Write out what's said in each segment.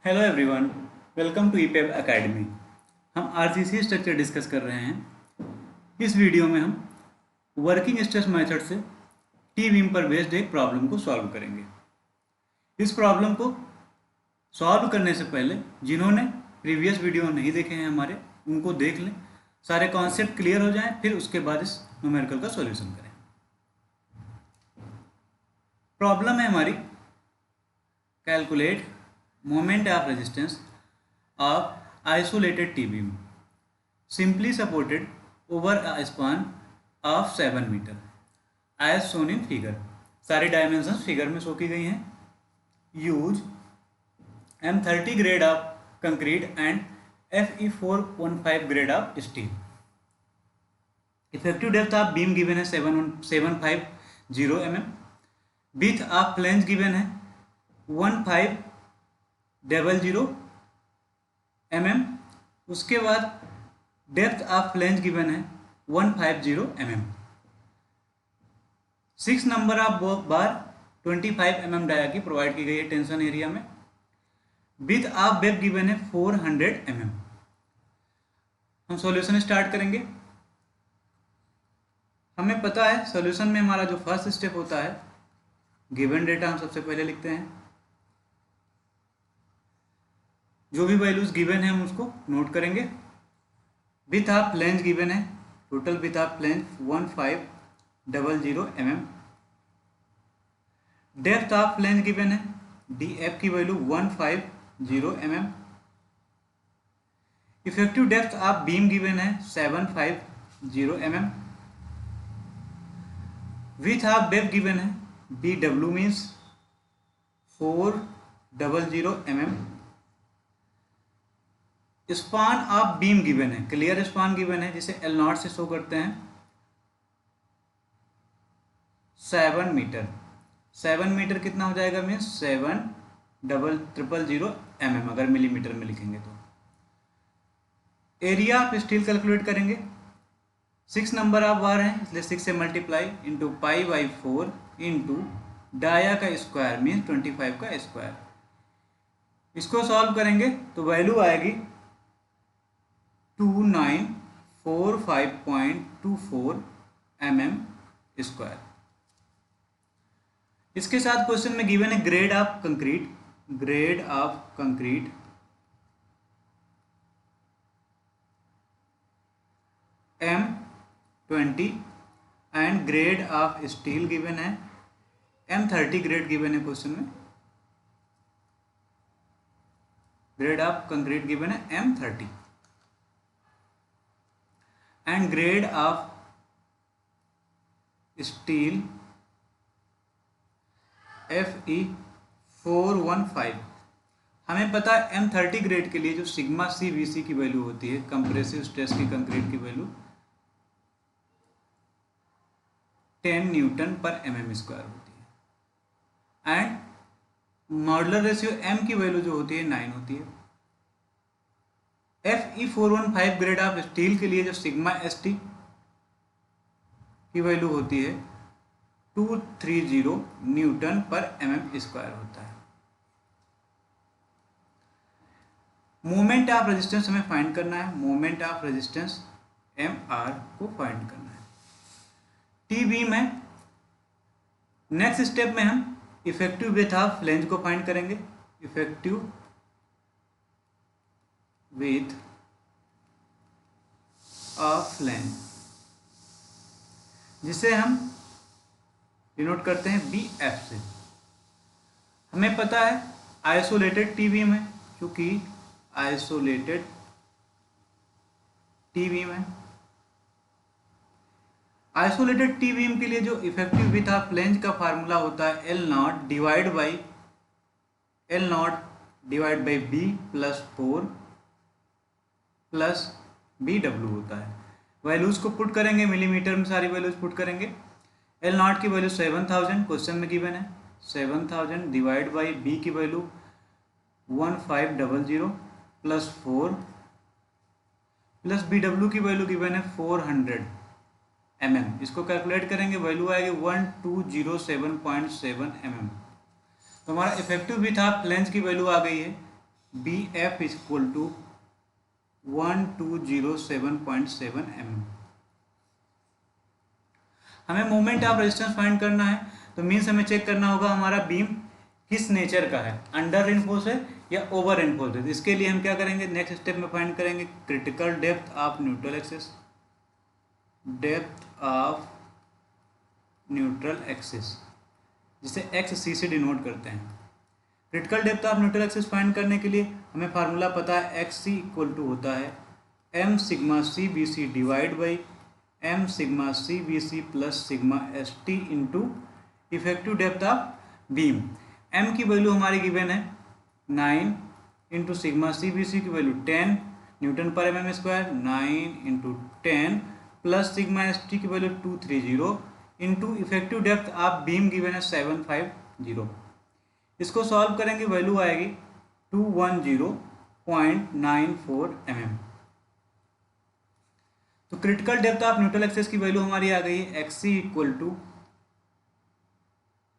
Hello everyone, welcome to ईपेब academy. हम RCC structure discuss कर रहे हैं। इस वीडियो में हम वर्किंग स्ट्रेस मेथड से टी बीम पर बेस्ड एक प्रॉब्लम को सॉल्व करेंगे। इस प्रॉब्लम को सॉल्व करने से पहले जिन्होंने प्रीवियस वीडियो नहीं देखे हैं हमारे, उनको देख लें, सारे कॉन्सेप्ट क्लियर हो जाएं, फिर उसके बाद इस न्यूमेरिकल का सॉल्यूशन करें। प्रॉब्लम है हमारी, calculate moment of resistance of isolated T-beam simply supported over a span of 7 meter as shown in figure। सारी डायमेंशंस फिगर में शो की गई हैं। Use M30 grade of concrete and FE415 grade of steel. Effective depth of beam given है 750 mm। Width of flange given है 1500 mm। उसके बाद depth of flange given है 150 mm। 6 number of bar 25 mm dia की provide की गई है tension area में। विड्थ ऑफ वेब गिवन है 400 mm। हम सॉल्यूशन स्टार्ट करेंगे। हमें पता है सॉल्यूशन में हमारा जो फर्स्ट स्टेप होता है, गिवन डेटा हम सबसे पहले लिखते हैं। जो भी वैल्यूज गिवन है हम उसको नोट करेंगे। विड्थ ऑफ फ्लैंज गिवन है, total width of flange 1500 mm। Depth of flange given है, DF की value 150 mm। Effective depth of beam given है 750 mm। Width of web given है, BW means 400 mm। Span of beam given है, clear span given है जिसे L0 से show करते हैं 7 मीटर। 7 मीटर कितना हो जाएगा मीन्स 700 mm अगर मिलीमीटर में लिखेंगे तो। एरिया ऑफ स्टील कैलकुलेट करेंगे। 6 नंबर ऑफ बार है इसलिए 6 से मल्टीप्लाई इंटू π/4 इंटू डाया का स्क्वायर मीन्स 25 का स्क्वायर। इसको सॉल्व करेंगे तो वैल्यू आएगी 2945.24 mm स्क्वायर। इसके साथ क्वेश्चन में गिवन है grade of concrete, grade of concrete M20 and grade of steel given है M30 ग्रेड गिवन है क्वेश्चन में। ग्रेड ऑफ कंक्रीट गिवन है M30 and grade of steel FE415। हमें पता है M30 ग्रेड के लिए जो सिग्मा CVC की वैल्यू होती है, कंप्रेसिव स्ट्रेस की कंक्रीट की वैल्यू 10 न्यूटन पर mm स्क्वायर होती है एंड मॉडुलर रेशियो M की वैल्यू जो होती है 9 होती है। FE415 ग्रेड ऑफ स्टील के लिए जो सिग्मा ST की वैल्यू होती है 230 न्यूटन पर mm स्क्वायर होता है। मोमेंट ऑफ रेजिस्टेंस हमें फाइंड करना है, मोमेंट ऑफ रेजिस्टेंस MR को फाइंड करना है। टी बीम है। नेक्स्ट स्टेप में हम इफेक्टिव विड्थ ऑफ फ्लैंज को फाइंड करेंगे। इफेक्टिव विड्थ ऑफ फ्लैंज जिसे हम डिनोट करते हैं BF से। हमें पता है आइसोलेटेड टी बीम है, क्योंकि आइसोलेटेड टी बीम है। आइसोलेटेड टी बीम के लिए जो इफेक्टिव विड्थ ऑफ फ्लैंज का फार्मूला होता है L0 divide by B plus 4 plus BW होता है। वैल्यूज को पुट करेंगे, मिलीमीटर में सारी वैल्यूज पुट करेंगे। L0 की वैल्यू 7000 क्वेश्चन में गिवन है, 7000 डिवाइड बाई B की वैल्यू 1500 प्लस 4 प्लस BW की वैल्यू गिवन है 400 mm। इसको कैलकुलेट करेंगे, वैल्यू आएगी 1207.7 mm। तो हमारा इफेक्टिव विड्थ ऑफ फ्लैंज की वैल्यू आ गई है B F is equal to 1207.7 mm। हमें मोमेंट ऑफ रेजिस्टेंस फाइंड करना है, तो मीन्स हमें चेक करना होगा हमारा बीम किस नेचर का है, अंडर रेनफोर्स है या ओवर रेनफोर्स है। इसके लिए हम क्या करेंगे, नेक्स्ट स्टेप में फाइंड करेंगे critical depth of neutral axis, depth of neutral axis, जिसे एक्स सी से डिनोट करते हैं। Critical depth of neutral axis find करने के लिए हमें फार्मूला पता है, एक्स सी इक्वल टू होता है M sigma C B C divide by M sigma C B C plus sigma S T into effective depth of beam. M की value हमारी गिवन है 9 into sigma C B C की value 10 newton पर M M square, 9 into 10 plus sigma S T की value 230 into effective depth of beam given है 750। इसको solve करेंगे, value आएगी 210.94 mm। तो critical depth of neutral axis की वैल्यू हमारी आ गई है X C equal to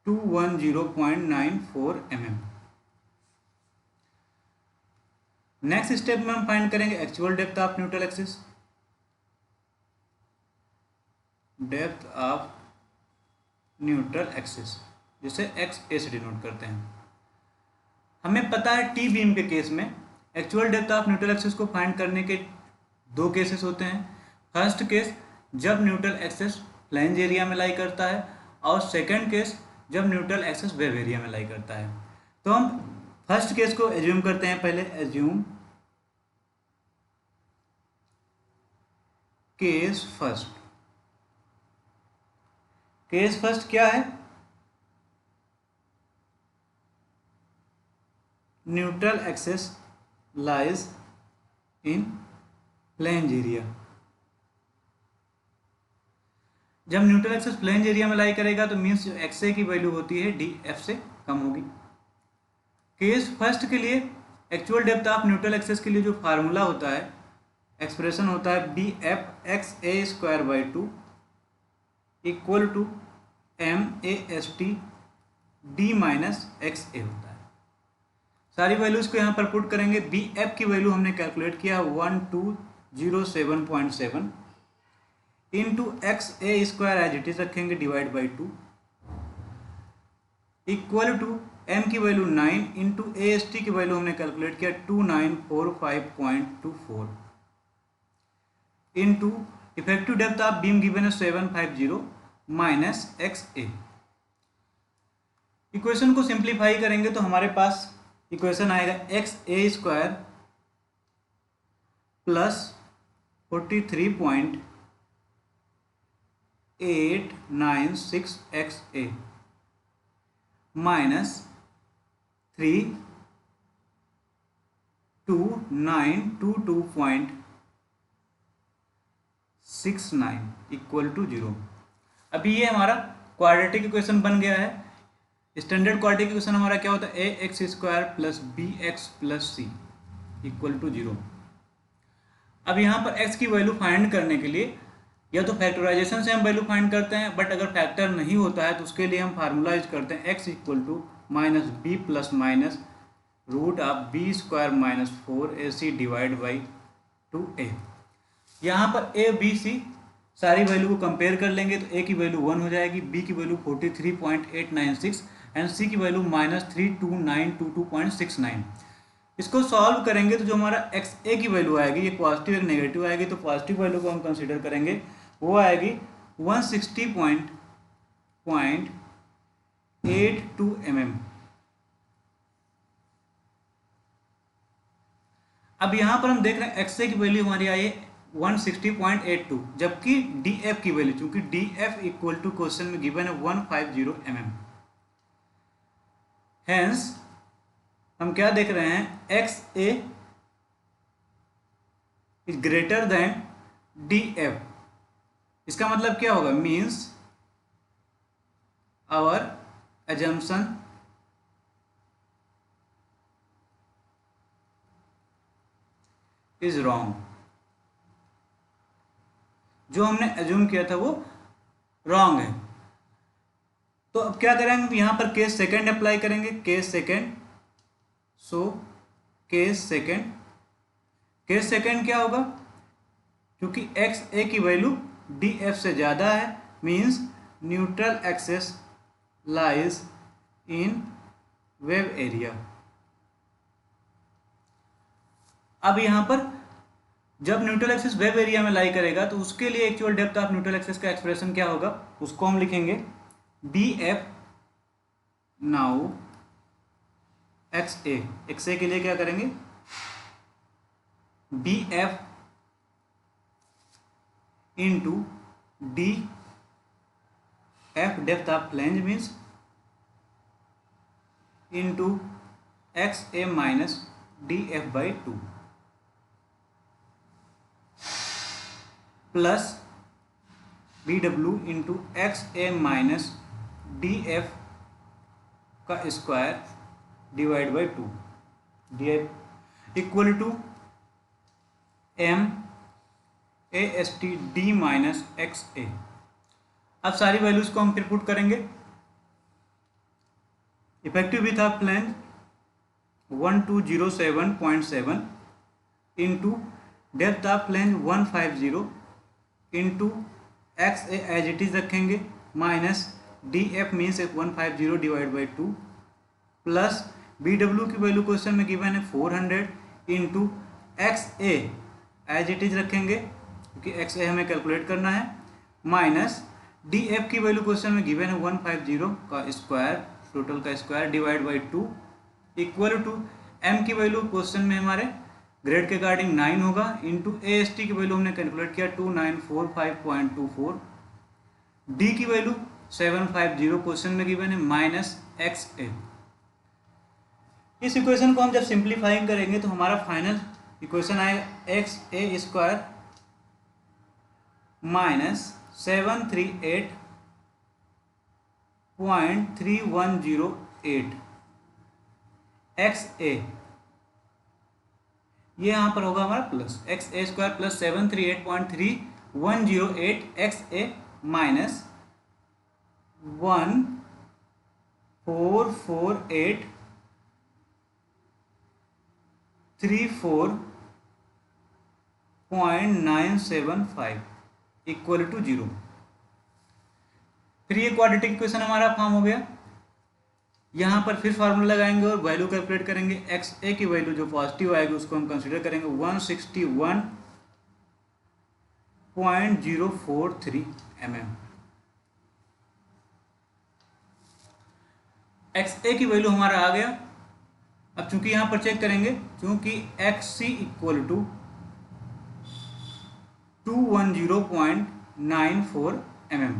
210.94 mm। Next step में हम फाइंड करेंगे actual depth of neutral axis, depth of neutral axis, जिसे एक्स ए से डिनोट करते हैं। हमें पता है टी बीम के केस में एक्चुअल डेप्थ ऑफ न्यूट्रल एक्सिस को फाइंड करने के दो केसेस होते हैं। फर्स्ट केस जब न्यूट्रल एक्सिस फ्लैंज एरिया में लाई करता है, और सेकंड केस जब न्यूट्रल एक्सिस वेव एरिया में लाई करता है। तो हम फर्स्ट केस को एज्यूम करते हैं, पहले assume case first. Case first क्या है, neutral axis lies in flange area. जब न्यूट्रल एक्सिस फ्लैंज एरिया में लाई करेगा तो मीन्स एक्स ए की वैल्यू होती है डी एफ से कम होगी। केस फर्स्ट के लिए actual depth of neutral axis के लिए जो फार्मूला होता है, एक्सप्रेशन होता है B F X A square by 2 equal to M A S T D minus X A होता है। सारी वैल्यूज को यहाँ पर पुट करेंगे। बी एफ की वैल्यू हमने कैलकुलेट किया 1207.7 into X A square as it is रखेंगे divide by 2 equal to M की value 9 into A S T की वैल्यू हमने कैलकुलेट किया 2945.24 into effective depth of beam given है 750 माइनस एक्स ए। इक्वेशन को simplify करेंगे तो हमारे पास इक्वेशन आएगा X A square plus 43.896 X A minus 3292.69 equal to 0। अभी ये हमारा क्वाड्रेटिक इक्वेशन बन गया है। स्टैंडर्ड क्वाड्रेटिक इक्वेशन हमारा क्या होता है, A X square plus B X plus C equal to 0। अब यहाँ पर x की वैल्यू फाइंड करने के लिए या तो फैक्टराइजेशन से हम वैल्यू फाइंड करते हैं, बट अगर फैक्टर नहीं होता है तो उसके लिए हम फार्मूला यूज करते हैं x equal to minus B plus minus root of B square minus 4ac divide by 2a। यहाँ पर a b c सारी वैल्यू को कंपेयर कर लेंगे तो a की वैल्यू 1 हो जाएगी, b की वैल्यू 43.896 एंड c की वैल्यू माइनस 32922.69। इसको सॉल्व करेंगे तो जो हमारा एक्स ए की वैल्यू आएगी, ये पॉजिटिव एक नेगेटिव आएगी, तो पॉजिटिव वैल्यू को हम कंसीडर करेंगे, वो आएगी 160.82 mm। अब यहाँ पर हम देख रहे हैं एक्स ए की वैल्यू हमारी आई है 160.82, जबकि डी एफ की वैल्यू, चूंकि D F equal to question में गिवन है 150 mm। हेंस हम क्या देख रहे हैं, X A is greater than D F. इसका मतलब क्या होगा, means our assumption is wrong. जो हमने एज्यूम किया था वो रॉन्ग है। तो अब क्या करेंगे, यहां पर केस सेकंड अप्लाई करेंगे, case second. So case second क्या होगा, क्योंकि एक्स ए की वैल्यू डी एफ से ज़्यादा है, means neutral axis lies in wave area. अब यहाँ पर जब न्यूट्रल एक्सिस वेव एरिया में लाई करेगा तो उसके लिए actual depth of neutral axis का एक्सप्रेशन क्या होगा, उसको हम लिखेंगे D F. Now X A के लिए क्या करेंगे, D F into D F depth of flange means into X A minus D F by 2 plus B W into X A minus D F का square divide by 2 D F equal to M A S T D minus X A. अब सारी values को हम फिर put करेंगे। Effective width of flange 1207.7 into depth of flange 150 into X A as it is रखेंगे minus D F means 150 divide by 2 plus B W की value question में given है 400 into X A as it is रखेंगे क्योंकि X A हमें calculate करना है, minus D F की वैल्यू क्वेश्चन में गिवन है 150 का स्क्वायर, टोटल का square divide by 2 equal to M की वैल्यू क्वेश्चन में हमारे ग्रेड के अकॉर्डिंग 9 होगा इंटू ए एस टी की वैल्यू हमने कैलकुलेट किया 2945.24, डी की वैल्यू 750 क्वेश्चन में गिवन है माइनस एक्स ए। इस इक्वेशन को हम जब सिंप्लीफाइंग करेंगे तो हमारा फाइनल इक्वेशन आएगा X A square minus 738.3108 X A, ये यहाँ पर होगा हमारा plus X A square plus 738.3108 X A minus 144834.975 equal to 0। फिर ये क्वाड्रेटिक इक्वेशन हमारा फॉर्म हो गया। यहाँ पर फिर फार्मूला लगाएंगे और वैल्यू कैलकुलेट करेंगे। एक्स ए की वैल्यू जो पॉजिटिव आएगी उसको हम कंसीडर करेंगे 161.043 mm। एक्स ए की वैल्यू हमारा आ गया। अब चूंकि यहाँ पर चेक करेंगे, चूंकि X C equal to 210.94 mm,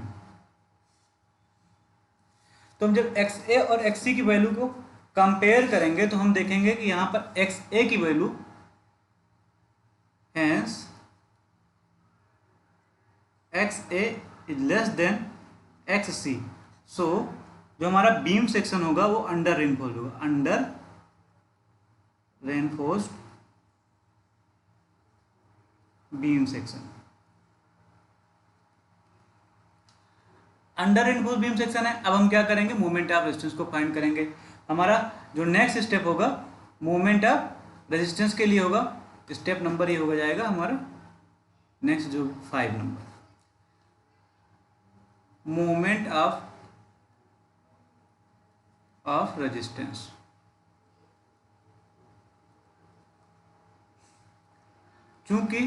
तो हम जब एक्स ए और एक्स सी की वैल्यू को कंपेयर करेंगे तो हम देखेंगे कि यहाँ पर एक्स ए की value hence X A is less than X C, so जो हमारा बीम सेक्शन होगा वो अंडर रेनफोर्स्ड होगा, under reinforced beam section. Under reinforced beam section है। अब हम क्या करेंगे, मोमेंट ऑफ रेजिस्टेंस को फाइंड करेंगे। हमारा जो नेक्स्ट स्टेप होगा मोमेंट ऑफ रेजिस्टेंस के लिए होगा, स्टेप नंबर ये हो जाएगा हमारा नेक्स्ट जो 5 नंबर, मोमेंट ऑफ रेजिस्टेंस। चूंकि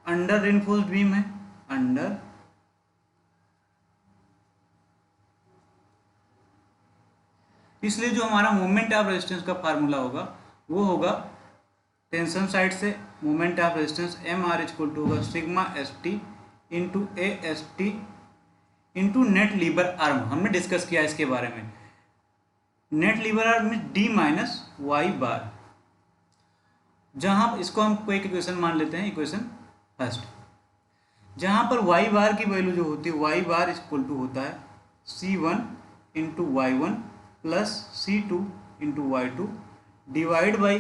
अंडर रेनफोर्स्ड बीम है, अंडर इसलिए जो हमारा मोमेंट ऑफ रेजिस्टेंस का फार्मूला होगा वो होगा टेंशन साइड से moment of resistance M R equal to होगा sigma S T into A S T into net lever arm. हमने डिस्कस किया इसके बारे में। नेट लीवर आर्म में डी माइनस वाई बार, जहां इसको हम कोई इक्वेशन मान लेते हैं, इक्वेशन फर्स्ट, जहां पर वाई बार की वैल्यू जो होती है वाई बार इक्वल टू होता है C1 into Y one plus C2 into Y two divide by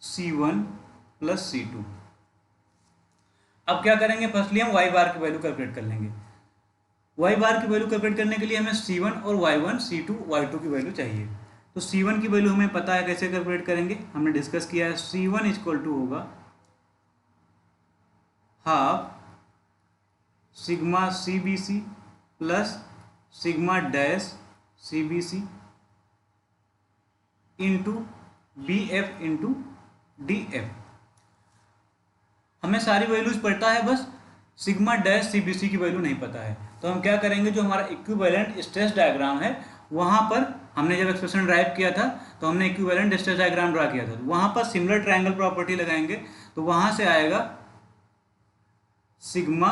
C1 plus C2। अब क्या करेंगे, फर्स्टली हम वाई बार की वैल्यू कैलकुलेट कर लेंगे। वाई बार की वैल्यू कैलकुलेट करने के लिए हमें C1 और Y1 C2 Y2 की वैल्यू चाहिए। तो C1 की वैल्यू हमें पता है, कैसे कैलकुलेट करेंगे, हमने डिस्कस किया है। C1 इक्वल टू होगा half sigma CBC plus sigma dash CBC into BF into DF। हमें सारी वैल्यूज पता है, बस सिग्मा डैश CBC की वैल्यू नहीं पता है। तो हम क्या करेंगे, जो हमारा इक्विवेलेंट स्ट्रेस डायग्राम है वहाँ पर हमने जब एक्सप्रेशन ड्राइव किया था तो हमने इक्विवेलेंट स्ट्रेस डायग्राम ड्रा किया था, वहाँ पर सिमिलर ट्रायंगल प्रॉपर्टी लगाएंगे। तो वहाँ से आएगा sigma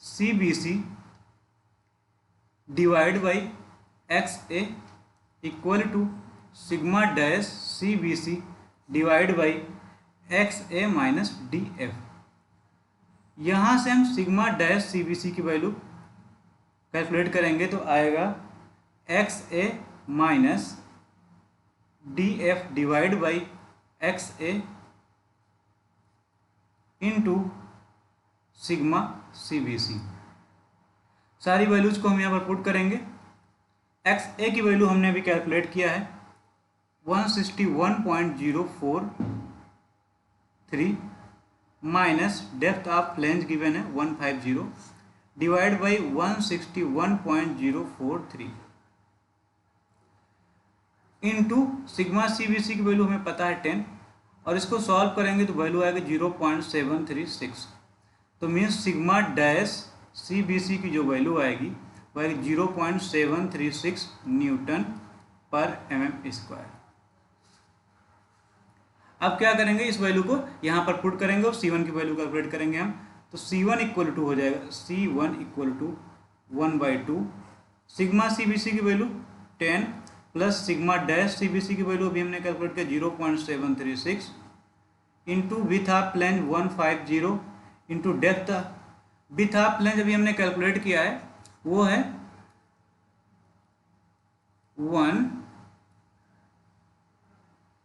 CBC divide by XA equal to sigma dash CBC divide by XA minus DF। यहाँ से हम सिग्मा डैश CBC की वैल्यू कैलकुलेट करेंगे तो आएगा XA minus DF divide by XA into sigma CBC। सारी वैल्यूज को हम यहाँ पर पुट करेंगे। XA की वैल्यू हमने अभी कैलकुलेट किया है 161.043 minus depth of flange given है 150 divide by 161.043 into sigma CBC की वैल्यू हमें पता है 10, और इसको सॉल्व करेंगे तो वैल्यू आएगी 0.736। तो मीन्स सिग्मा डैश CBC की जो वैल्यू आएगी वो आएगी 0.736 न्यूटन पर mm²। अब क्या करेंगे, इस वैल्यू को यहाँ पर पुट करेंगे और C1 की वैल्यू कैलकुलेट करेंगे हम। तो C1 इक्वल टू हो जाएगा C1 equal to 1/2 sigma CBC की value 10 plus sigma dash CBC की वैल्यू अभी हमने कैलकुलेट किया 0.736 into width half flange 150 into depth. Width half flange अभी हमने कैलकुलेट किया है, वो है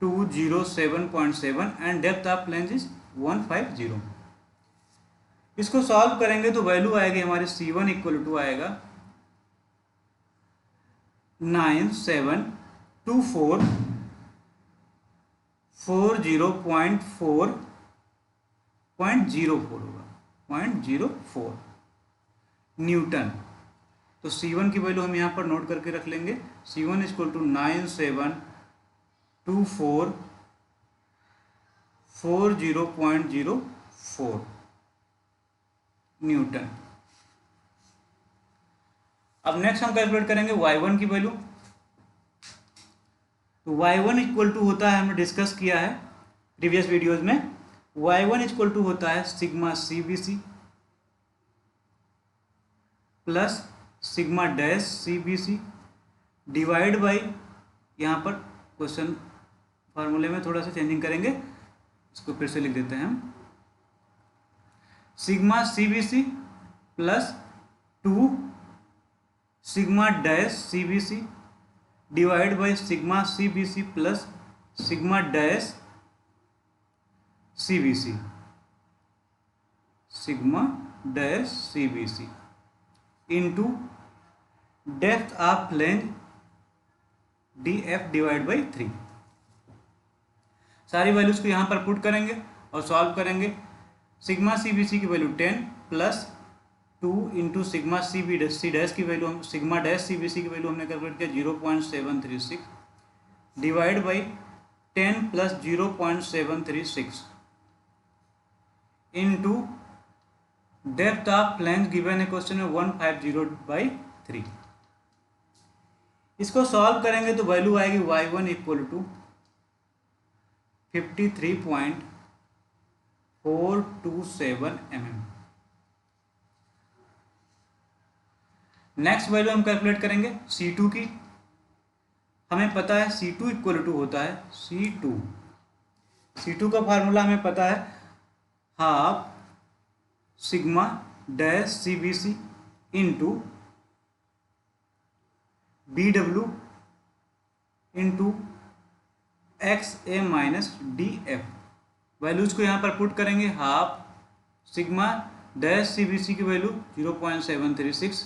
1207.7 and depth of flange is 150। इसको सॉल्व करेंगे तो वैल्यू आएगी हमारी C1 इक्वल टू आएगा 972440.04 होगा 0.04 न्यूटन। तो C1 की वैल्यू हम यहाँ पर नोट करके रख लेंगे। C1 equal to 972440.04 newton. अब नेक्स्ट हम कैलकुलेट करेंगे Y1 की वैल्यू। तो Y1 इक्वल टू होता है, हमने डिस्कस किया है प्रीवियस वीडियोज में, Y1 इक्वल टू होता है sigma CBC plus sigma dash CBC divide by, यहाँ पर क्वेश्चन फार्मूले में थोड़ा सा चेंजिंग करेंगे, इसको फिर से लिख देते हैं हम, sigma CBC plus 2 sigma dash CBC divide by sigma CBC plus sigma dash CBC sigma dash CBC into depth of flange DF divide by 3। सारी वैल्यूज को यहाँ पर पुट करेंगे और सॉल्व करेंगे। सिग्मा CBC की value 10 plus 2 into sigma C dash की value, हम सिग्मा डैश CBC की वैल्यू हमने कैलकुलेट किया 0.736 divide by 10 plus 0.736 into depth of flange given है क्वेश्चन में 150/3। इसको सॉल्व करेंगे तो वैल्यू आएगी Y1 equal to 53.427 mm। Next value हम कैलकुलेट करेंगे C2 की। हमें पता है C2 इक्वल टू होता है C2 का फार्मूला हमें पता है half sigma dash CBC into BW into XA minus DF। Values को यहाँ पर पुट करेंगे, हाफ सिग्मा डैश CBC की वैल्यू 0.736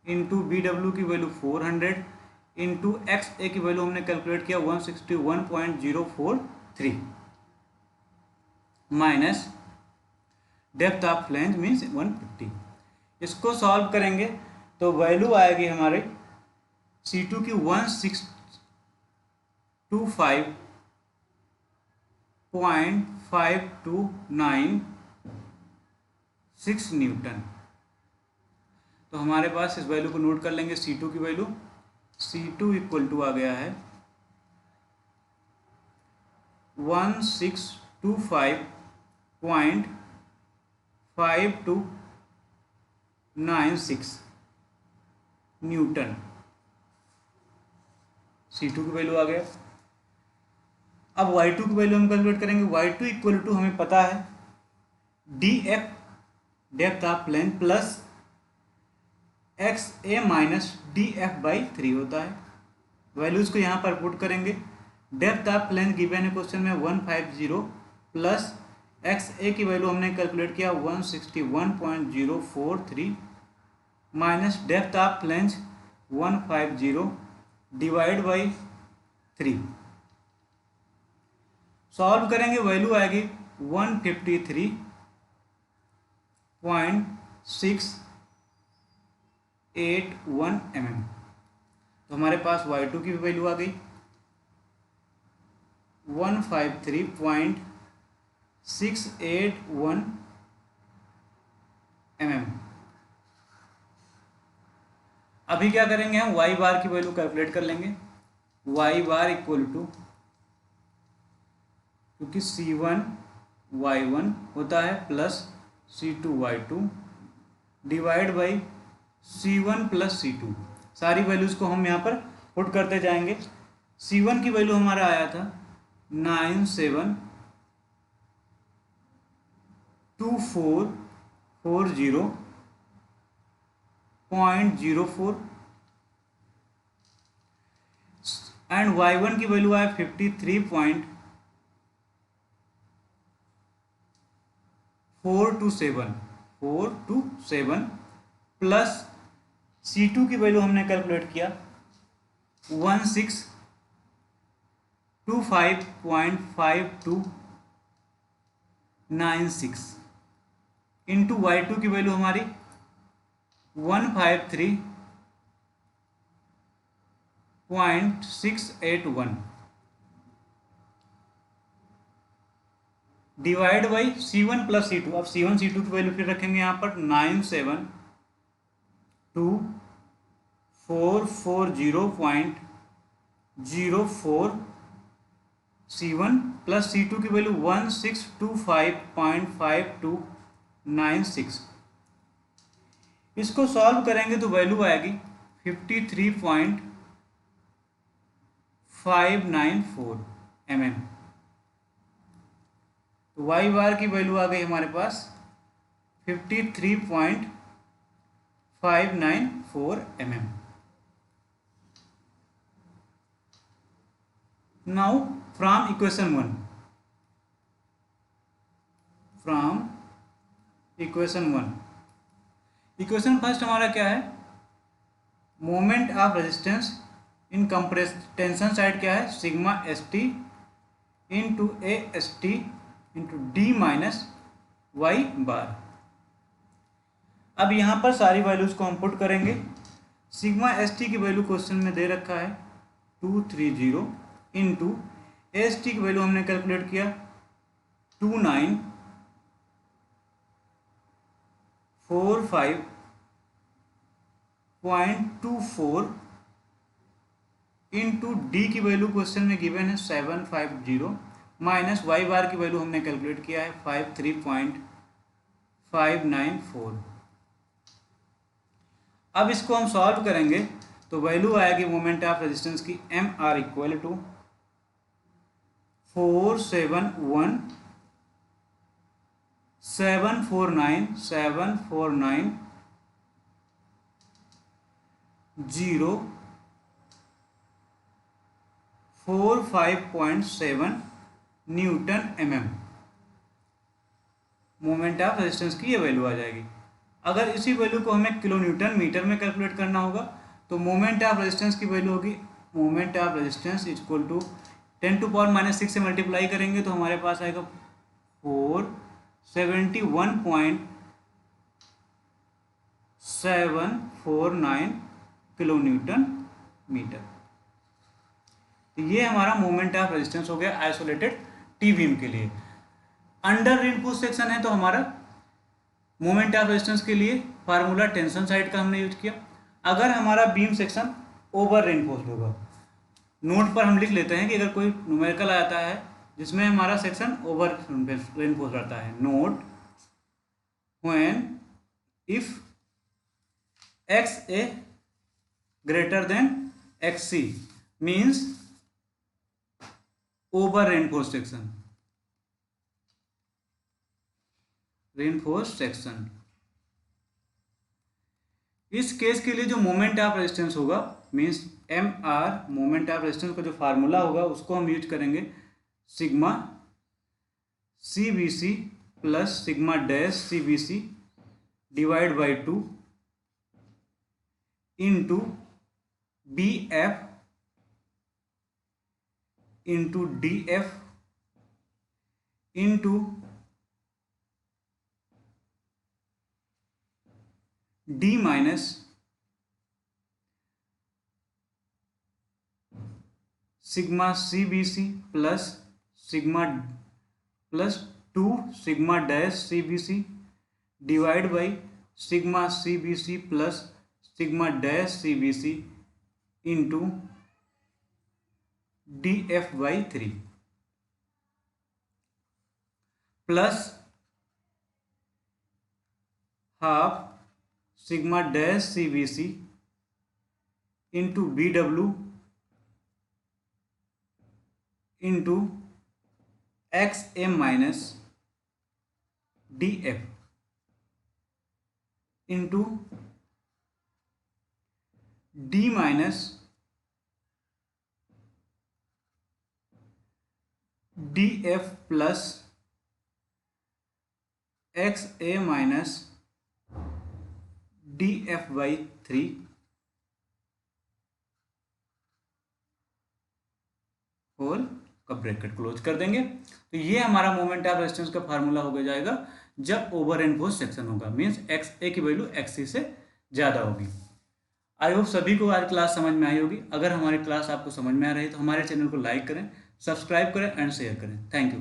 इंटू BW की वैल्यू 400 इंटू एक्स ए की वैल्यू हमने कैलकुलेट किया 161.043 minus depth of flange means 150। इसको सॉल्व करेंगे तो वैल्यू आएगी हमारे C2 की 1625.5296 न्यूटन। तो हमारे पास इस वैल्यू को नोट कर लेंगे। C2 की वैल्यू C2 इक्वल टू आ गया है 1625.5296 न्यूटन। C2 की वैल्यू आ गया। अब Y2 की वैल्यू हम कैलकुलेट करेंगे। Y2 इक्वल टू हमें पता है DF depth of plane plus XA minus DF/3 होता है। वैल्यूज को यहाँ पर पुट करेंगे। डेप्थ ऑफ प्लेन गिवन है क्वेश्चन में 150 प्लस XA की वैल्यू हमने कैलकुलेट किया 161.043 minus depth of flange 150 divide by 3। Solve करेंगे वैल्यू आएगी 153.681 mm। तो हमारे पास Y2 की वैल्यू आ गई 153.681 mm। अभी क्या करेंगे हम Y बार की वैल्यू कैलकुलेट कर लेंगे। Y बार इक्वल टू, क्योंकि C1 Y1 होता है plus C2 Y2 divide by C1 plus C2। सारी वैल्यूज को हम यहाँ पर पुट करते जाएंगे। C1 की वैल्यू हमारा आया था 972440.04 एंड Y1 की वैल्यू आया 53.427 प्लस C2 की वैल्यू हमने कैलकुलेट किया 1625.5296 इंटू Y2 की वैल्यू हमारी 153.681 divide by C1 plus C2। अब C1 C2 की वैल्यू फिर रखेंगे यहाँ पर 972440.04 C1 प्लस C2 की वैल्यू 1625.5296। इसको सॉल्व करेंगे तो वैल्यू आएगी 53.594 mm। तो Y बार की वैल्यू आ गई हमारे पास 53.594 mm। Now from equation 1, equation first हमारा क्या है, moment of resistance in compress tension side क्या है, sigma ST into AST into D minus Y बार। अब यहाँ पर सारी वैल्यूज को हम पुट करेंगे। सिग्मा ST की वैल्यू क्वेश्चन में दे रखा है 230 इंटू AST की वैल्यू हमने कैलकुलेट किया 2945.24 इंटू D की वैल्यू क्वेश्चन में गिवन है 750 माइनस Y बार की वैल्यू हमने कैलकुलेट किया है 53.594। अब इसको हम सॉल्व करेंगे तो वैल्यू आएगी मोमेंट ऑफ रेजिस्टेंस की MR equal to 449,749,045.7 newton mm। Moment of resistance की ये वैल्यू आ जाएगी। अगर इसी वैल्यू को हमें किलो न्यूटन मीटर में कैलकुलेट करना होगा तो मोमेंट ऑफ रेजिस्टेंस की वैल्यू होगी moment of resistance equal to 10⁻⁻6 से मल्टीप्लाई करेंगे तो हमारे पास आएगा 471.749 किलो न्यूटन मीटर। तो ये हमारा मोमेंट ऑफ रेजिस्टेंस हो गया आइसोलेटेड टी बीम के लिए। अंडर रीइंफोर्स्ड सेक्शन है तो हमारा मोमेंट ऑफ रेजिस्टेंस के लिए फार्मूला टेंशन साइड का हमने यूज किया। अगर हमारा बीम सेक्शन ओवर रेइनफोर्स्ड होगा, नोट पर हम लिख लेते हैं कि अगर कोई न्यूमेरिकल आता है जिसमें हमारा सेक्शन ओवर रेइनफोर्स्ड रहता है, note when if X A greater than X C means over reinforced section, reinforced section. इस केस के लिए जो मोमेंट ऑफ रेजिस्टेंस होगा means M R, moment of resistance का जो फार्मूला होगा उसको हम यूज करेंगे sigma C B C plus sigma dash C B C divide by 2 into B F into D F into D minus sigma C B C plus sigma plus 2 sigma dash C B C divide by sigma C B C plus sigma dash C B C into D F by 3 plus half sigma dash C B C into B W into X M minus D F into D minus D F plus X A minus D F by 3 whole का bracket close कर देंगे। तो ये हमारा moment of resistance का formula हो जाएगा जब ओवर एनफोर्स सेक्शन होगा, मीन्स एक्स ए की वैल्यू एक्स सी से ज़्यादा होगी। आई होप सभी को आज क्लास समझ में आई होगी। अगर हमारी क्लास आपको समझ में आ रही है तो हमारे चैनल को लाइक करें, सब्सक्राइब करें एंड शेयर करें। Thank you.